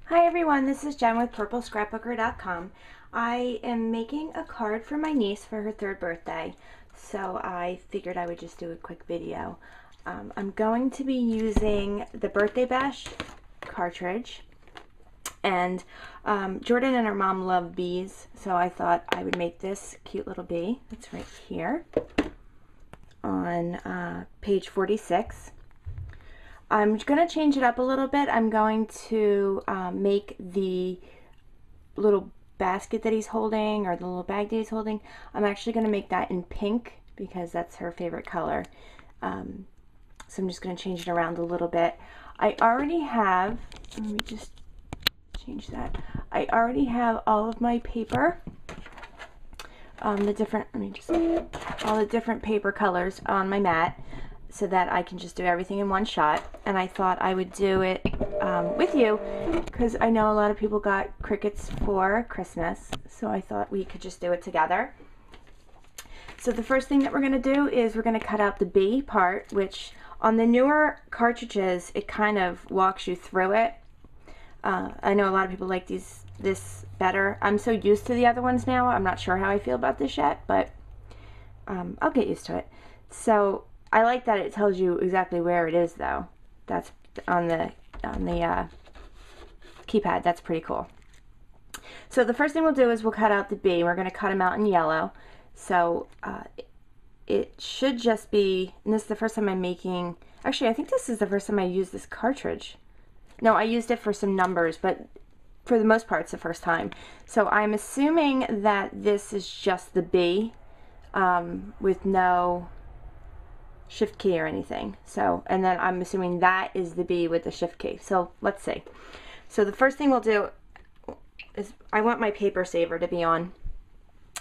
Hi everyone, this is Jen with purplescrapbooker.com. I am making a card for my niece for her 3rd birthday, so I figured I would just do a quick video. I'm going to be using the Birthday Bash cartridge, and Jordan and her mom love bees, so I thought I would make this cute little bee. That's right here on page 46. I'm going to change it up a little bit. I'm going to make the little basket that he's holding, or the little bag that he's holding, I'm actually going to make that in pink because that's her favorite color. So I'm just going to change it around a little bit. I already have, let me just change that. I already have all of my paper, all the different paper colors on my mat, so that I can just do everything in one shot. And I thought I would do it with you because I know a lot of people got Cricuts for Christmas, so I thought we could just do it together. So the first thing that we're going to do is we're going to cut out the B part, which on the newer cartridges it kind of walks you through it. I know a lot of people like this better. I'm so used to the other ones now, I'm not sure how I feel about this yet, but I'll get used to it. So I like that it tells you exactly where it is, though. That's on the keypad. That's pretty cool. So the first thing we'll do is we'll cut out the B. We're going to cut them out in yellow. So it should just be, and this is the first time I'm making, actually I think this is the first time I used this cartridge. No, I used it for some numbers, but for the most part it's the first time. So I'm assuming that this is just the B with no shift key or anything. So, and then I'm assuming that is the B with the shift key. So let's see. So the first thing we'll do is I want my paper saver to be on.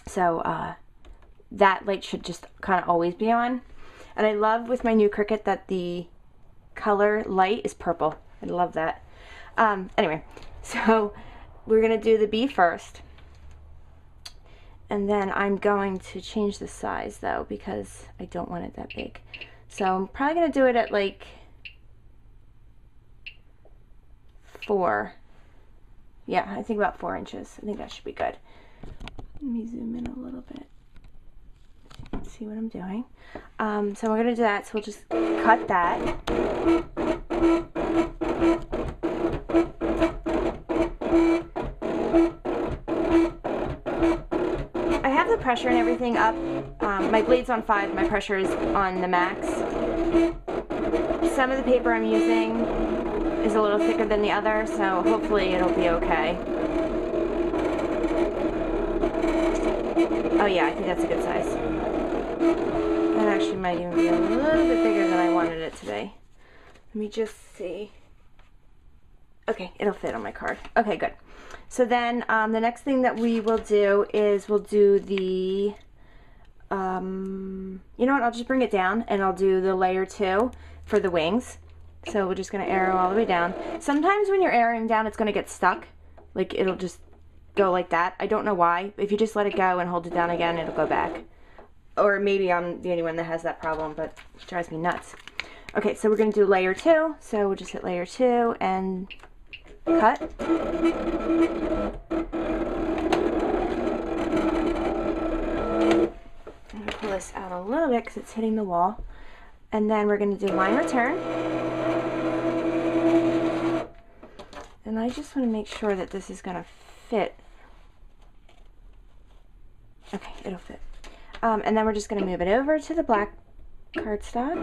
So that light should just kind of always be on. And I love with my new Cricut that the color light is purple. I love that. Anyway, so we're gonna do the B first. And then I'm going to change the size though, because I don't want it that big. So I'm probably going to do it at like 4. Yeah, I think about 4 inches. I think that should be good. Let me zoom in a little bit. Let's see what I'm doing. So we're going to do that. So we'll just cut that. Pressure and everything up. My blade's on 5, my pressure is on the max. Some of the paper I'm using is a little thicker than the other, so hopefully it'll be okay. Oh yeah, I think that's a good size. That actually might even be a little bit bigger than I wanted it to be. Let me just see. Okay, it'll fit on my card. Okay, good. So then the next thing that we will do is we'll do the, you know what, I'll just bring it down and I'll do the layer 2 for the wings. So we're just going to arrow all the way down. Sometimes when you're arrowing down it's going to get stuck. Like it'll just go like that. I don't know why. If you just let it go and hold it down again, it'll go back. Or maybe I'm the only one that has that problem, but it drives me nuts. Okay, so we're going to do layer 2. So we'll just hit layer 2 and cut. I'm going to pull this out a little bit because it's hitting the wall. And then we're going to do line return. And I just want to make sure that this is going to fit. Okay, it'll fit. And then we're just going to move it over to the black cardstock.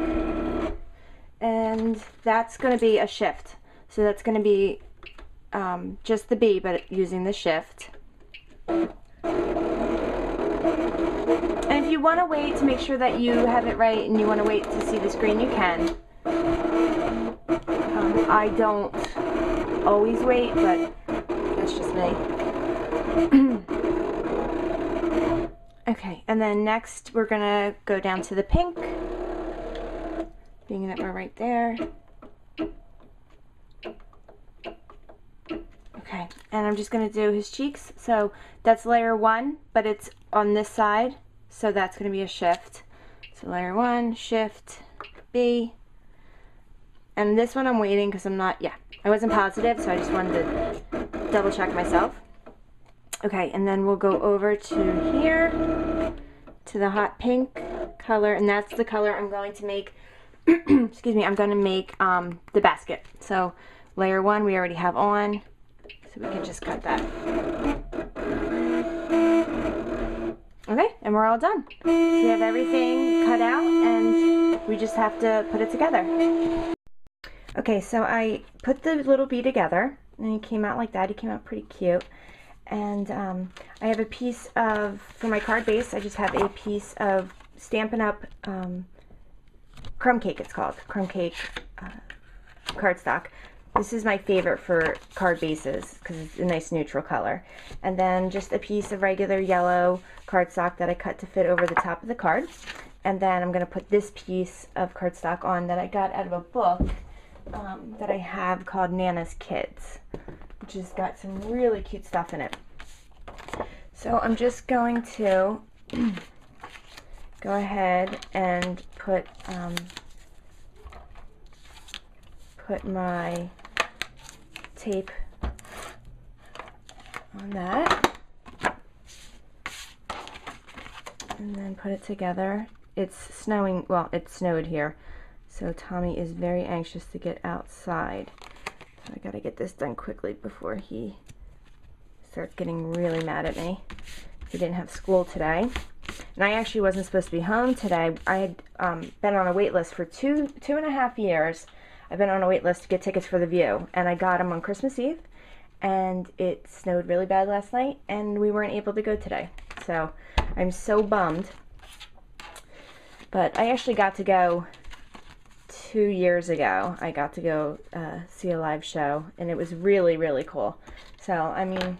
And that's going to be a shift. So that's going to be just the B, but using the shift. And if you want to wait to make sure that you have it right and you want to wait to see the screen, you can. I don't always wait, but that's just me. Okay, and then next we're going to go down to the pink, being that we're right there. Okay, and I'm just going to do his cheeks. So that's layer 1, but it's on this side, so that's going to be a shift. So layer 1, shift, B. And this one I'm waiting because I'm not, yeah. I wasn't positive, so I just wanted to double check myself. Okay, and then we'll go over to here, to the hot pink color, and that's the color I'm going to make, excuse me, I'm going to make the basket. So layer 1 we already have on, so we can just cut that. Okay, and we're all done. So we have everything cut out, and we just have to put it together. Okay, so I put the little bee together, and he came out like that. He came out pretty cute. And I have a piece of, for my card base, I just have a piece of Stampin' Up! Crumb Cake, it's called. Crumb Cake cardstock. This is my favorite for card bases because it's a nice neutral color. And then just a piece of regular yellow cardstock that I cut to fit over the top of the card. And then I'm going to put this piece of cardstock on that I got out of a book that I have called Nana's Kids, which has got some really cute stuff in it. So I'm just going to go ahead and put my tape on that, and then put it together. It's snowing, well, it snowed here, so Tommy is very anxious to get outside. I gotta get this done quickly before he starts getting really mad at me. He didn't have school today, and I actually wasn't supposed to be home today. I had been on a wait list for two and a half years. I've been on a wait list to get tickets for The View, and I got them on Christmas Eve, and it snowed really bad last night, and we weren't able to go today. So I'm so bummed. But I actually got to go 2 years ago. I got to go see a live show, and it was really, really cool. So, I mean,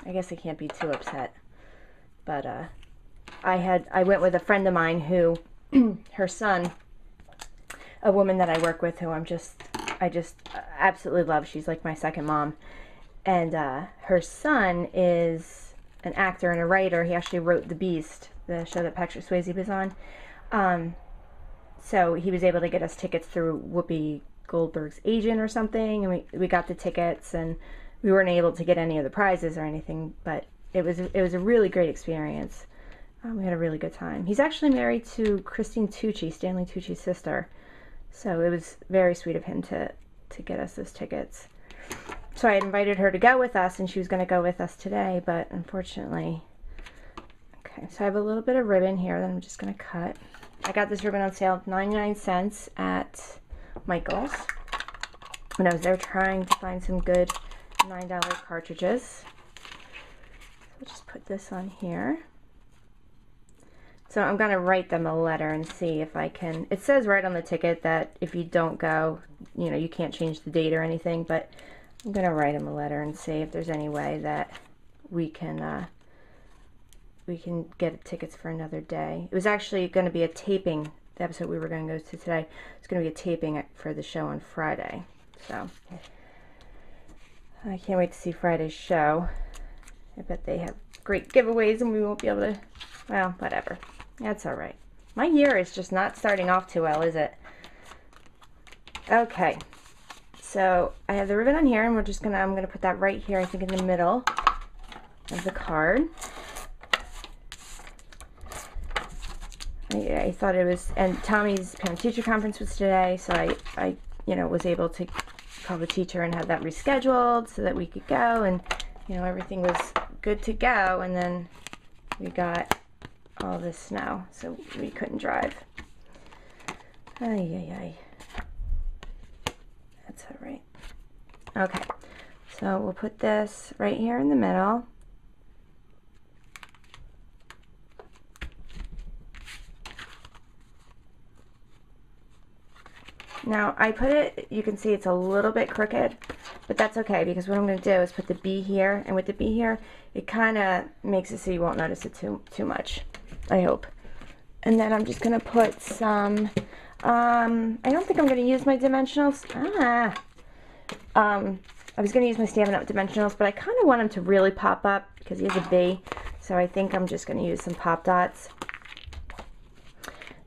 I guess I can't be too upset. But I went with a friend of mine who, her son, a woman that I work with who I just absolutely love. She's like my second mom. And her son is an actor and a writer. He actually wrote The Beast, the show that Patrick Swayze was on. So he was able to get us tickets through Whoopi Goldberg's agent or something, and we got the tickets, and we weren't able to get any of the prizes or anything, but it was a really great experience. We had a really good time. He's actually married to Christine Tucci, Stanley Tucci's sister, so it was very sweet of him to get us those tickets. So I had invited her to go with us, and she was going to go with us today, but unfortunately. Okay, so I have a little bit of ribbon here that I'm just going to cut. I got this ribbon on sale, 99 cents at Michael's when I was there trying to find some good $9 cartridges. So I'll just put this on here. So I'm going to write them a letter and see if I can. It says right on the ticket that if you don't go, you know, you can't change the date or anything, but I'm going to write them a letter and see if there's any way that we can get tickets for another day. It was actually going to be a taping, the episode we were going to go to today. It's going to be a taping for the show on Friday. So I can't wait to see Friday's show. I bet they have great giveaways and we won't be able to, well, whatever. That's alright. My year is just not starting off too well, is it? Okay. So I have the ribbon on here, and I'm going to put that right here, I think in the middle of the card. I thought it was, and Tommy's parent-teacher conference was today, so I was able to call the teacher and have that rescheduled so that we could go, and, everything was good to go, and then we got all this snow, so we couldn't drive. Ay. That's all right. Okay, so we'll put this right here in the middle. Now, I put it, you can see it's a little bit crooked, but that's okay, because what I'm going to do is put the B here, and with the B here, it kind of makes it so you won't notice it too much, I hope. And then I'm just going to put some, I don't think I'm going to use my dimensionals. I was going to use my Stampin' Up! Dimensionals, but I kind of want him to really pop up, because he has a B, so I think I'm just going to use some pop dots.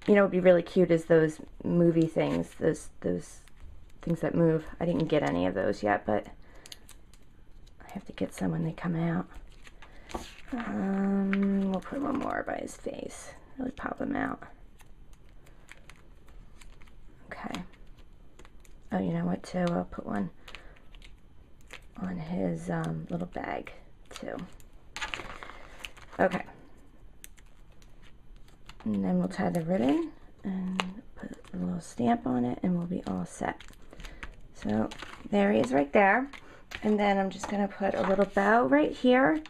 What would be really cute is those movie things, those things that move. I didn't get any of those yet, but I have to get some when they come out. We'll put one more by his face. Really pop him out. Okay. Oh, you know what, too? I'll put one on his little bag, too. Okay. And then we'll tie the ribbon and put a little stamp on it, and we'll be all set. So there he is right there. And then I'm just going to put a little bow right here.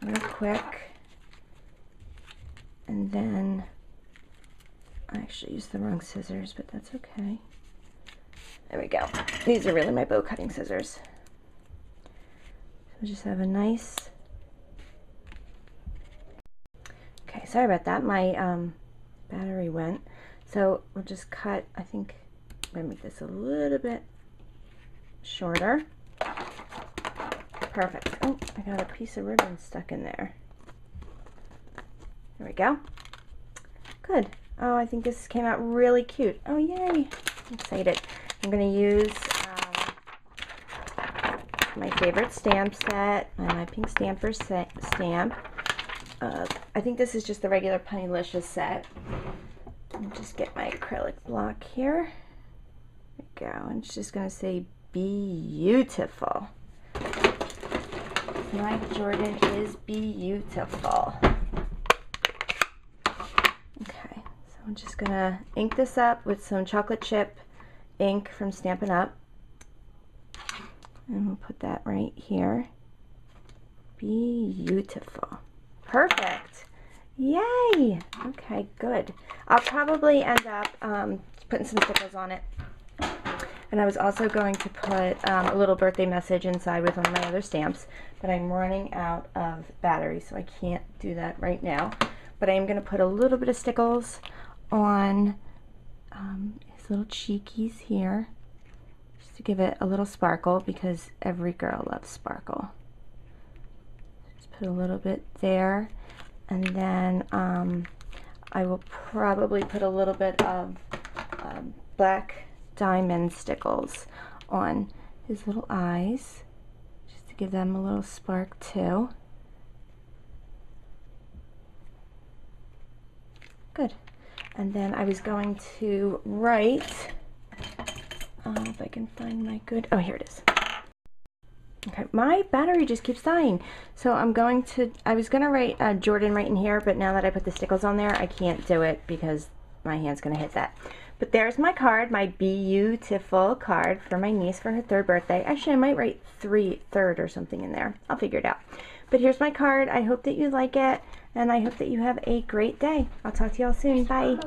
Real quick. And then I actually used the wrong scissors, but that's okay. There we go. These are really my bow cutting scissors. So just have a nice... Okay, sorry about that. My battery went. So we'll just cut, I think I'm going to make this a little bit shorter. Perfect. Oh, I got a piece of ribbon stuck in there. There we go. Good. Oh, I think this came out really cute. Oh, yay. I'm excited. I'm going to use my favorite stamp set, my Pink Stamper stamp. I think this is just the regular Punnylicious set. I'll just get my acrylic block here. There we go. And it's just going to say beautiful. My Jordan is beautiful. Okay, so I'm just going to ink this up with some chocolate chip ink from Stampin' Up. And we'll put that right here. Beautiful. Perfect. Yay! Okay, good. I'll probably end up putting some stickers on it. And I was also going to put a little birthday message inside with one of my other stamps, but I'm running out of battery, so I can't do that right now. But I am going to put a little bit of stickles on his little cheekies here, just to give it a little sparkle, because every girl loves sparkle. Just put a little bit there, and then I will probably put a little bit of black diamond stickles on his little eyes, just to give them a little spark too. Good. And then I was going to write, if I can find my good, oh, here it is. Okay, my battery just keeps dying. So I was going to write Jordan right in here, but now that I put the stickles on there, I can't do it because my hand's going to hit that. But there's my card, my beautiful card for my niece for her 3rd birthday. Actually, I might write 3rd or something in there. I'll figure it out. But here's my card. I hope that you like it, and I hope that you have a great day. I'll talk to y'all soon. Bye.